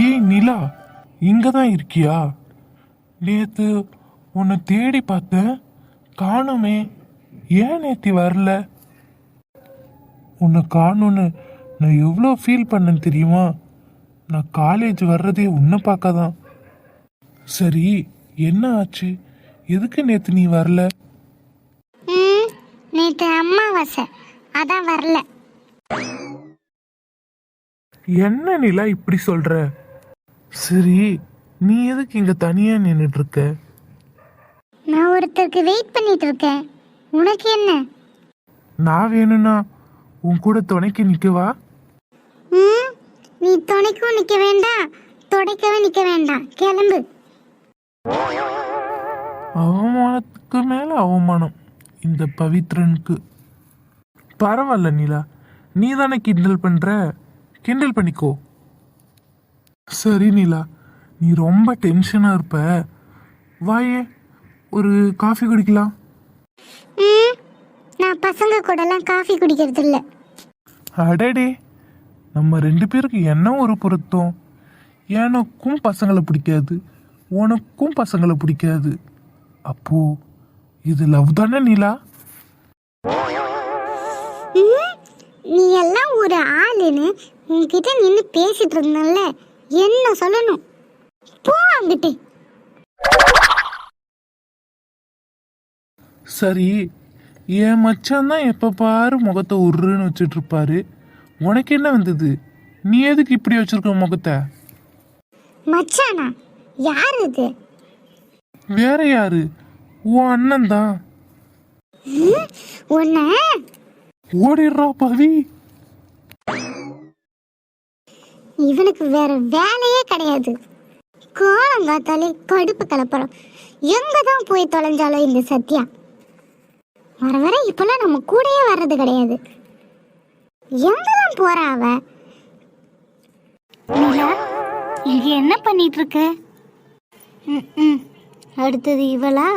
ஏய் நிலா, இங்க தான் இருக்கியா? நேத்து உன்னை தேடி பார்த்தேன், காணுமே. ஏன் நேத்தி வரல? உன்னை காணும்னு நான் எவ்வளோ ஃபீல் பண்ணேன் தெரியுமா? நான் காலேஜ் வர்றதே உன்னை பார்க்க தான். சரி, என்ன ஆச்சு? எதுக்கு நேத்து நீ வரல? நேற்று அம்மாவாசை, அதான் வரல. என்ன நிலா இப்படி சொல்ற? சரி, நீ எதுக்கு இங்க தனியா நின்றுட்டு இருக்க? நான் ஒருத்தருக்கு வெயிட் பண்ணிட்டு இருக்கேன். உனக்கு என்ன? நான் வேணும்னா உன் கூட துணைக்கு நிக்கவா? நீ துணைக்கும் நிக்க வேண்டாம், துடைக்கவும் நிக்க வேண்டாம், கிளம்பு. அவமானத்துக்கு மேல அவமானம் இந்த பவித்ரனுக்கு. பரவாயில்ல நிலா, நீ தானே கிண்டல் பண்ற, கிண்டல் பண்ணிக்கோ. சரி நிலா, நீ ரொம்ப டென்ஷனா இருப்ப, வாயே ஒரு காஃபி குடிக்கலாம். நான் பசங்க கூடலாம் காஃபி குடிக்கிறது இல்லை. அடடே, நம்ம 2 பேருக்கு என்ன ஒரு பொருத்தம். எனக்கும் பசங்களை பிடிக்காது, உனக்கும் பசங்களை பிடிக்காது. அப்போ இது லவ் தானே நிலா? நீ எல்லாம் ஒரு ஆளுன்னு உன்கிட்ட நின்று பேசிட்டு இருந்தால, என்ன சொல்லணும்? போ அங்கிட்டு. சரி, என் மச்சான் தான் எப்போ பாரு முகத்தை உருன்னு வச்சுட்டு இருப்பாரு. உனக்கு என்ன வந்தது? நீ எதுக்கு இப்படி வச்சிருக்க முகத்தை? மச்சானா? யார் இது? வேற யாரு? உன் அண்ணன் தான். உன்ன ஓடிடுறா பவி. இவனுக்கு வேற வேலையே கிடையாது. காலங்காத்தாலே கடுப்பு கலப்புறம். எங்கதான் போய் தொலைஞ்சாலும் இந்த சத்யா வர வர இப்பெல்லாம் நம்ம கூடயே வர்றது கிடையாது. எங்கதான் போறா அவ? இங்க என்ன பண்ணிட்டு இருக்க? அடுத்தது இவளா?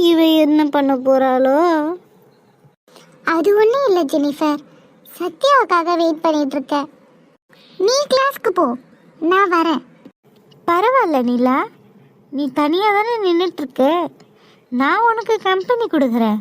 இவ என்ன பண்ண போறாளோ? அது ஒன்றும் இல்லை ஜெனிஃபர், சத்யாவுக்காக வெயிட் பண்ணிட்டு இருக்க. நீ கிளாஸ்க்கு போ, நான் வரேன். பரவாயில்ல நிலா, நீ தனியாக தானே நின்றுட்டுருக்க, நான் உனக்கு கம்பெனி கொடுக்குறேன்.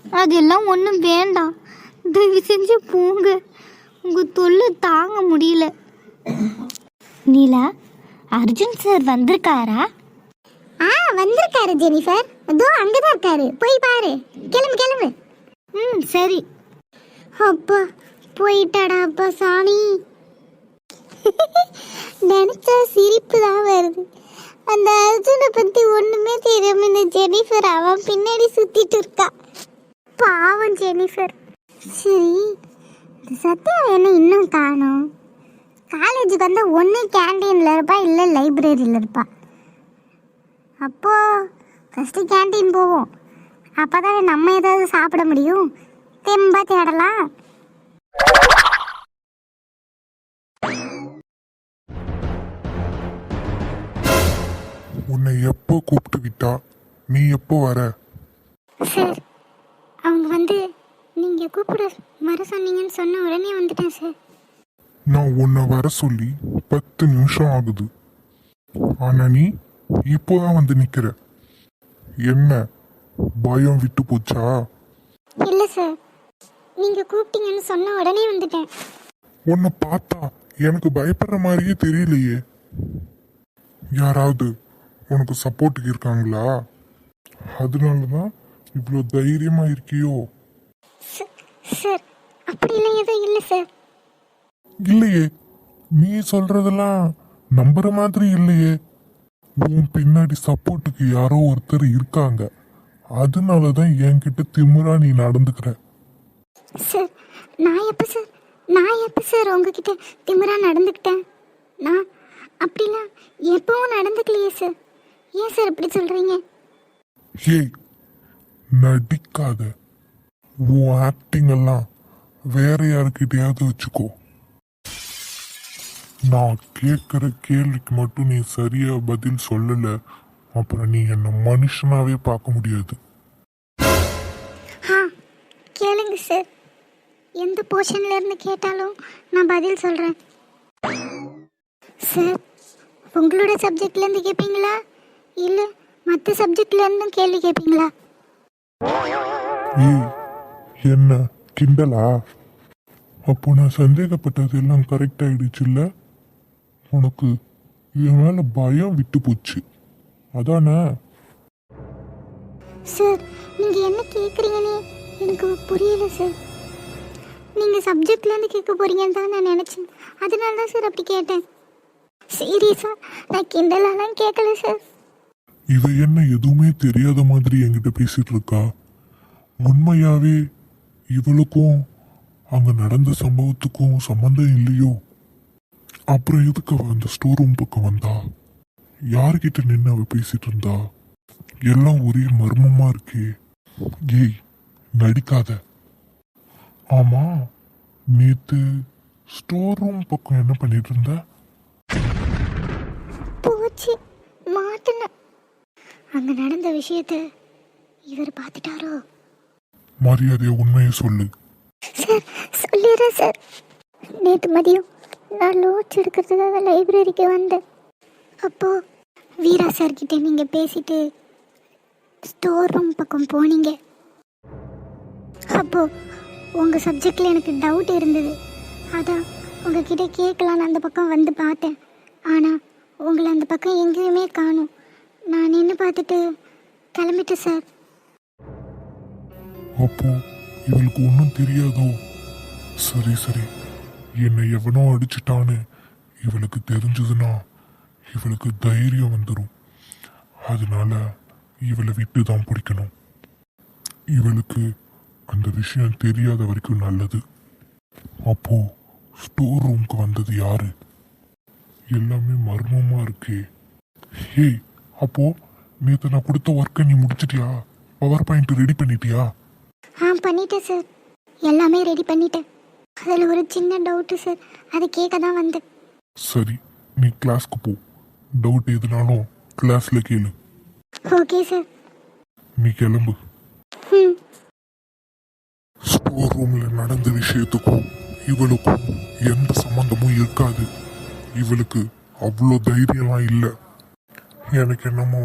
அதெல்லாம் ஒன்றும் வேண்டாம், தயவு செஞ்சு போங்க, உங்கள் தொல்லை தாங்க முடியல. நீலா, அர்ஜுன் சார் வந்திருக்காரா? வந்திருக்காரு ஜெனிஃபர், அதோ அங்கதான் இருக்காரு, போய் பாரு. கிளம்பு கிளம்பு. சரி. அப்பா போயிட்டாடா அப்பா சாமி. நினைச்சா சிரிப்பு தான் வருது. அந்த அர்ஜுனை பத்தி ஒண்ணுமே தெரியாம இந்த ஜெனிஃபர் அவன் பின்னாடி சுத்திட்டு இருக்கா. பாவம் ஜெனிஃபர். சரி, சத்யா என்ன இன்னும் காணோம்? காலேஜுக்கு வந்து ஒன்று கேண்டீனில் இருப்பா, இல்லை லைப்ரரியில் இருப்பா. அப்போ ஃபஸ்ட்டு கேண்டீன் போவோம், அப்போ தானே நம்ம ஏதாவது சாப்பிட முடியும், தெம்பா தேடலாம். உன்னை எப்போ கூப்பிட்டு விட்டா, நீ எப்போ வர? சார், அவங்க வந்து நீங்கள் கூப்பிட வர சொன்னீங்கன்னு சொன்ன உடனே வந்துட்டேன் சார். நான் உன்னை வர சொல்லி 10 நிமிஷம் ஆகுது, ஆனா நீ இப்போதான் வந்து நிக்கிற. என்ன பயம் விட்டு போச்சா? இல்லை சார், நீங்கள் கூப்பிட்டீங்கன்னு சொன்ன உடனே வந்துட்டேன். உன்னை பார்த்தா எனக்கு பயப்படுற மாதிரியே தெரியலையே. யாராவது உனக்கு சப்போர்ட்டுக்கு இருக்காங்களா? அதனாலதான் இவ்வளோ தைரியமா இருக்கியோ? சார், அப்படிலாம் எதுவும் இல்லை சார். இல்லையே, நீ சொல்றதெல்லாம் நம்புற மாதிரி இல்லையே. உன் பின்னாடி சப்போர்ட்டுக்கு யாரோ ஒருத்தர் இருக்காங்க, அதனாலதான் என்கிட்ட திமிரா நீ நடந்துக்கிற. சார், நான் எப்போ சார் உங்ககிட்ட திமிரா நடந்துக்கிட்டேன்? நான் அப்படிலாம் எப்பவும் நடந்துக்கலையே சார். ஏன் சார் இப்படி சொல்றீங்க? ஏய், நடிக்காத. உன் ஆக்டிங் எல்லாம் வேற யாருக்கிட்டையாவது வச்சுக்கோ. நான் கேட்குற கேள்விக்கு மட்டும் நீ சரியா பதில் சொல்லல, அப்புறம் நீ என்ன மனுஷனாவே பார்க்க முடியாது. கேளுங்க சார், எந்த போர்ஷன்ல இருந்து கேட்டாலும் நான் பதில் சொல்றேன். சார் உங்களோட சப்ஜெக்ட்லேருந்து கேட்பீங்களா இல்லை மற்ற சப்ஜெக்ட்லேருந்தும் கேள்வி கேட்பீங்களா? ஏய் என்ன கிண்டலா? அப்போ நான் சந்தேகப்பட்டது எல்லாம் கரெக்ட் ஆயிடுச்சுல்ல? உனக்கு என் மேல பயம் விட்டு போச்சு அதானே? சார் நீங்கள் என்ன கேட்குறீங்கன்னு எனக்கு புரியல சார். நீங்கள் சப்ஜெக்ட்லேருந்து கேட்க போறீங்கன்னு தான் நான் நினச்சேன். அதனால தான் சார் அப்படி கேட்டேன். சீரியஸாக நான் கிண்டலாலாம் கேட்கல சார். இவ என்ன எதுவுமே தெரியாத மாதிரி என்கிட்ட பேசிட்டு இருக்கா? உண்மையாவே இவளுக்கும் அங்க நடந்த சம்பவத்துக்கும் சம்பந்தம் இல்லையோ? அப்புறம் எதுக்கு அவ அந்த ஸ்டோர் ரூம் பக்கம் வந்தா? யார்கிட்ட நின்று அவ பேசிட்டு இருந்தா? எல்லாம் ஒரே மர்மமா இருக்கே. ஏய் நடிக்காத. ஆமா நேத்து ஸ்டோர் ரூம் பக்கம் என்ன பண்ணிட்டு இருந்த? போச்சு மாட்டின. அங்கே நடந்த விஷயத்த இவர் பார்த்துட்டாரோ? மரியாதைய உண்மையை சொல்லு. சார் சொல்லிடுறேன் சார். நேற்று மதியம் நான் நோட்ஸ் எடுக்கிறதுக்காக லைப்ரரிக்கு வந்தேன். அப்போது வீரா சார்கிட்ட நீங்கள் பேசிட்டு ஸ்டோர் ரூம் பக்கம் போனீங்க. அப்போது உங்கள் சப்ஜெக்டில் எனக்கு டவுட் இருந்தது. அதான் உங்ககிட்ட கேட்கலான்னு அந்த பக்கம் வந்து பார்த்தேன். ஆனால் உங்களை அந்த பக்கம் எங்கேயுமே காணும். நான் நின்று பார்த்துட்டு கிளம்பிட்டேன் சார். அப்போ இவளுக்கு ஒன்றும் தெரியாதோ? சரி சரி, என்னை எவனோ அடிச்சிட்டான்னு இவளுக்கு தெரிஞ்சதுன்னா இவளுக்கு தைரியம் வந்துடும். அதனால இவளை விட்டு தான் பிடிக்கணும். இவளுக்கு அந்த விஷயம் தெரியாத வரைக்கும் நல்லது. அப்போ ஸ்டோர் ரூம்க்கு வந்தது யாரு? எல்லாமே மர்மமா இருக்கே. ஏய் அப்போ நேற்று நான் கொடுத்த ஒர்க்கை நீ முடிச்சிட்டியா? பவர் பாயிண்ட் ரெடி பண்ணிட்டியா? பண்ணிட்டேன் சார். எல்லாமே ரெடி பண்ணிட்டேன். அதில் ஒரு சின்ன டவுட்டு சார், அதை கேட்க தான் வந்தேன். சரி நீ கிளாஸ்க்கு போ. டவுட் எதுனாலும் கிளாஸ்ல கேளு. Okay sir. நீ கிளம்பு. ம். ஸ்டோர் ரூம்ல நடந்த விஷயத்துக்கும் இவளுக்கும் எந்த சம்பந்தமும் இருக்காது. இவளுக்கு அவ்வளோ தைரியம்லாம் இல்லை. எனக்கு என்னமோ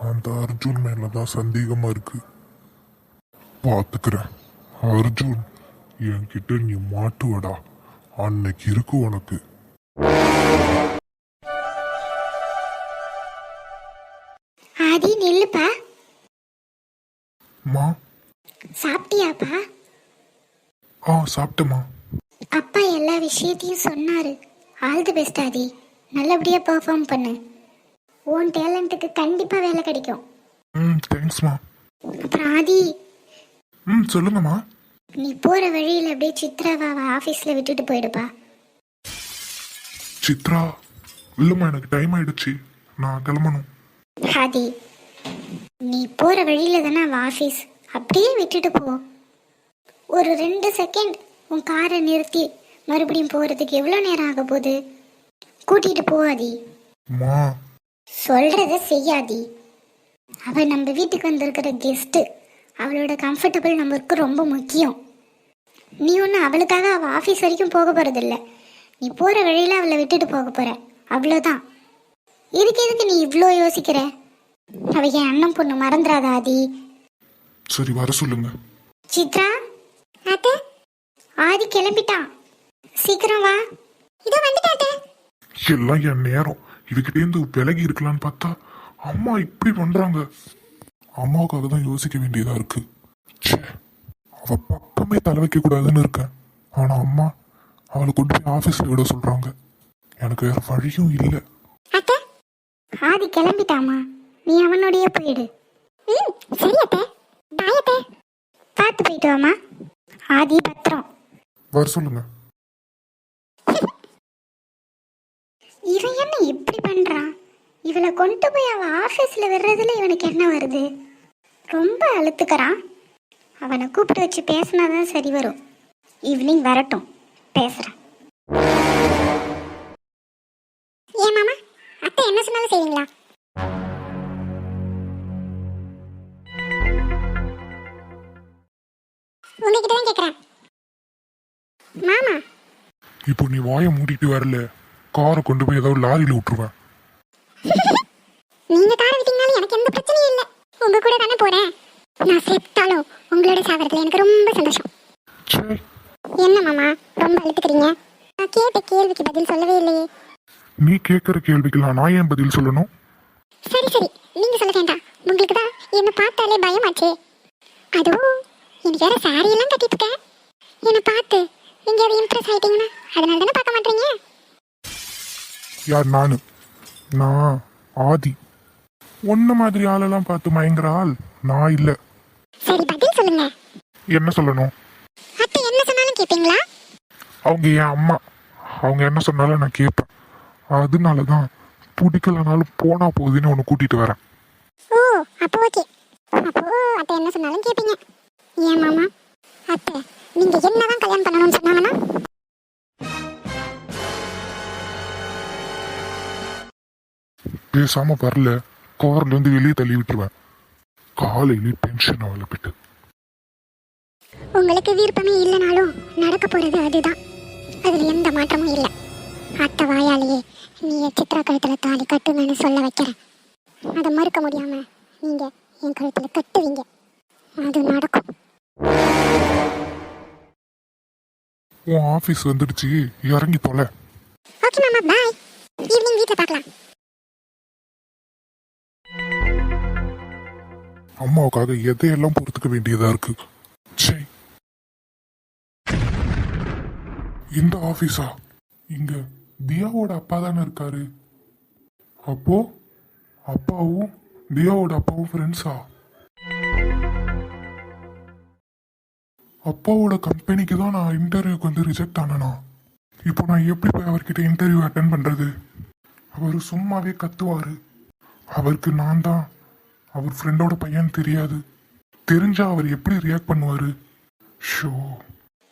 அந்த அர்ஜுன் மேலதான் சந்தேகமா இருக்கு. பார்த்துக்கிறேன். அர்ஜுன் என்கிட்ட நீ மாட்டுவடா, அன்னைக்கு இருக்கு உனக்கு. ஆதி நில்லுப்பா. மா. சாப்பிட்டியாப்பா? சாப்பிட்டேம்மா. அப்பா எல்லா விஷயத்தையும் சொன்னாரு. ஆல் தி பெஸ்ட் ஆதி. நல்லபடியாக பெர்ஃபார்ம் பண்ணு. உன் டேலண்ட்டுக்கு கண்டிப்பாக வேலை கிடைக்கும். தேங்க்ஸ்மா. அப்புறம் ஆதி, சொல்லுங்கம்மா. நீ போகிற வழியில் அப்படியே சித்ராவை ஆஃபீஸில் விட்டுட்டு போயிடுப்பா. சித்ரா? இல்லைம்மா எனக்கு டைம் ஆயிடுச்சு, நான் கிளம்பணும். ஆதி நீ போகிற வழியில் தானே அவள் ஆஃபீஸ், அப்படியே விட்டுட்டு போ. ஒரு 2 செகண்ட் உன் காரை நிறுத்தி மறுபடியும் போகிறதுக்கு எவ்வளோ நேரம் ஆக போகுது? கூட்டிகிட்டு போவாதி. மா. சொல்கிறத செய்யாதி. அவள் நம்ம வீட்டுக்கு வந்திருக்கிற கெஸ்ட்டு. அவளோட கம்ஃபர்டபுள் நம்மளுக்கு ரொம்ப முக்கியம். நீ ஒன்றும் அவளுக்காக அவள் ஆஃபீஸ் வரைக்கும் போக போகிறதில்ல. நீ போகிற வழியில் அவளை விட்டுட்டு போக போகிற, அவ்வளோதான். எதுக்கு நீ இவ்வளோ யோசிக்கிற? அவ என் அண்ணன் பொண்ணு, மறந்துடாத ஆதி. சரி வர சொல்லுங்க. சித்ரா அத்தை, ஆதி கிளம்பிட்டான், சீக்கிரம் வா. இதோ வந்துட்டாட்டே. எல்லாம் என் நேரம். இதுகிட்டேருந்து விலகி இருக்கலான்னு பார்த்தா அம்மா இப்படி பண்றாங்க. அம்மாவுக்காக தான் யோசிக்க வேண்டியதா இருக்கு. ச்சே, அவ பக்கமே தலை வைக்க கூடாதுன்னு இருக்கேன். ஆனா அம்மா அவளை கொண்டு போய் ஆபீஸ்ல விட சொல்றாங்க. எனக்கு வேற வழியும் இல்லை. அத்தை, ஆதி கிளம்பிட்டாமா, நீ அவனோடய போயிடு. சரி அத்தை, பாய் அத்தை. பார்த்து போயிட்டு வாமா. ஆதி பத்திரம். வர சொல்லுங்க. இவன் என்ன இப்படி பண்றான்? இவளை கொண்டு போய் அவன் ஆஃபீஸில் விடுறதுல இவனுக்கு என்ன வருது? ரொம்ப அழுத்துக்கிறான். அவனை கூப்பிட்டு வச்சு பேசினாதான் சரி வரும். ஈவினிங் வரட்டும், பேசுகிறேன். ஏன் மாமா, அத்தை என்ன சொன்னாலும் செய்வீங்களா? உங்ககிட்ட தான் கேட்குறேன் மாமா. இப்போ நீ வாயை மூடிட்டு வரல, காரை கொண்டு போய் ஏதாவது லாரியில விட்டுருவேன். நீங்க காரை விட்டீங்கனாலும் எனக்கு எந்த பிரச்சனையும் இல்லை. உங்க கூட தானே போறேன். நான் செத்தாலும் உங்களோட சாவறதுல எனக்கு ரொம்ப சந்தோஷம். சே, என்ன மாமா ரொம்ப அழுத்துக்கிறீங்க? நான் கேட்ட கேள்விக்கு பதில் சொல்லவே இல்லையே. நீ கேட்குற கேள்விக்கெல்லாம் நான் ஏன் பதில் சொல்லணும்? சரி சரி, நீங்க சொல்ல வேண்டாம். உங்களுக்கு தான் என்ன பார்த்தாலே பயமாச்சே. அதுவும் எனக்கு வேற சாரி எல்லாம் கட்டிட்டு இருக்கேன். என்னை பார்த்து நீங்க எதை இம்ப்ரெஸ் ஆயிட்டீங்கன்னா அதனால தானே பார்க்க மாட்டீங்க. யார்? நான் ஆதி. ஒன்ன மாதிரி ஆளெல்லாம் பார்த்து மயங்குற ஆள் நான் இல்லை. சரி பதில் சொல்லுங்க. என்ன சொல்லணும்? அத்தை என்ன சொன்னாலும் கேட்பீங்களா? அவங்க என் அம்மா. அவங்க என்ன சொன்னாலும் நான் கேட்பேன். அதனால தான் பிடிக்கலனாலும் போனா போகுதுன்னு உன்னை கூட்டிட்டு வரேன். ஓ அப்போ ஓகே. அப்போ அத்தை என்ன சொன்னாலும் கேட்பீங்க. ஏன் மாமா? அத்தை நீங்க என்னதான் கல்யாணம் பண்ணணும்னு சொன்னாங்கன்னா பேசாம வரல, கார்ல இருந்து வெளியே தள்ளி விட்டுருவேன். காலையிலே டென்ஷன் அவளப்பிட்டு. உங்களுக்கு விருப்பமே இல்லைனாலும் நடக்க போறது அதுதான். அதுல எந்த மாற்றமும் இல்லை. அத்தை வாயாலேயே நீ சித்ரா கழுத்துல தாலி கட்டுங்கன்னு சொல்ல வைக்கிறேன். அதை மறுக்க முடியாம நீங்க என் கழுத்துல கட்டுவீங்க. அது நடக்கும். உன் ஆபீஸ் வந்துடுச்சு, இறங்கி தொலை. ஓகே மாமா பாய். ஈவினிங் வீட்டில் பார்க்கலாம். அம்மாவுக்காக எதையெல்லாம் பொறுத்துக்க வேண்டியதா இருக்கு. சே, இந்த ஆபீஸா? இங்க தியாவோட அப்பா தானே இருக்காரு. அப்போ அப்பாவும் தியாவோட அப்பாவும் ஃப்ரெண்ட்ஸா? அப்பாவோட கம்பெனிக்கு தான் நான் இன்டர்வியூக்கு வந்து ரிஜெக்ட் ஆனேனா? இப்போ நான் எப்படி போய் அவர்கிட்ட இன்டர்வியூ அட்டன் பண்றது? அவர் சும்மாவே கத்துவாரு. அவருக்கு நான் தான் அவர் ஃப்ரெண்டோட பையன் தெரியாது. தெரிஞ்சா அவர் எப்படி ரியாக்ட் பண்ணுவாரு? Show.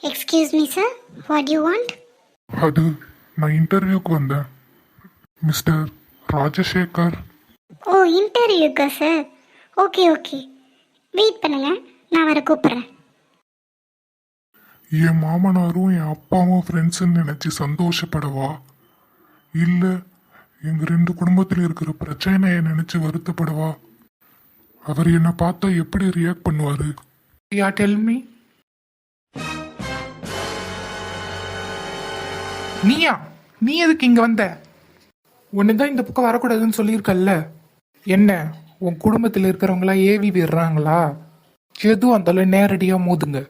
Excuse me sir, what you want? அது நான் இன்டர்வியூக்கு வந்தேன். மிஸ்டர் ராஜசேகர். ஓ இன்டர்வியூக்கா சார்? ஓகே ஓகே, வெயிட் பண்ணுங்க, நான் வர கூப்பிட்றேன். என் மாமனாரும் என் அப்பாவும் ஃப்ரெண்ட்ஸுன்னு நினைச்சு சந்தோஷப்படவா, இல்லை எங்க 2 குடும்பத்தில் இருக்கிற பிரச்சனையை நினைச்சு வருத்தப்படவா? அவர் என்னை பார்த்தா எப்படி ரியாக்ட் பண்ணுவாரு? யா டெல் மீ. நீ எதுக்கு இங்க வந்த? ஒண்ணுதான் இந்த பக்கம் வரக்கூடாதுன்னு சொல்லியிருக்கல்ல. என்ன உன் குடும்பத்தில் இருக்கிறவங்களா ஏவி விடுறாங்களா? எதுவும் இருந்தாலும் நேரடியாக மோதுங்க.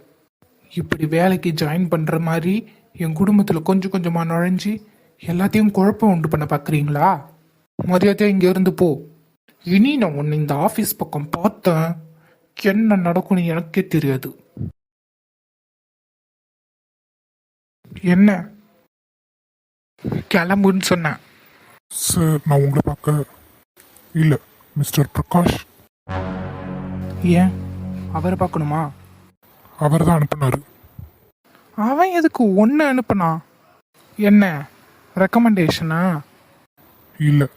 இப்படி வேலைக்கு ஜாயின் பண்ற மாதிரி என் குடும்பத்தில் கொஞ்சம் கொஞ்சமா நுழைஞ்சி எல்லாத்தையும் குழப்பம் உண்டு பண்ண பார்க்குறீங்களா? மரியாதையா இங்க இருந்து போ. இனி நான் உன்னை இந்த ஆஃபீஸ் பக்கம் பார்த்தேன், என்ன நடக்கும்னு எனக்கே தெரியாது. என்ன கிளம்புன்னு சொன்னேன். சார், நான் உங்களை பார்க்க இல்லை, மிஸ்டர் பிரகாஷ். ஏன் அவரை பார்க்கணுமா? அவர் தான் அனுப்பினாரு. அவன் எதுக்கு ஒன்று அனுப்புனா? என்ன ரெக்கமெண்டேஷனா? இல்லை,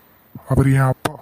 அவர் என் அப்பா.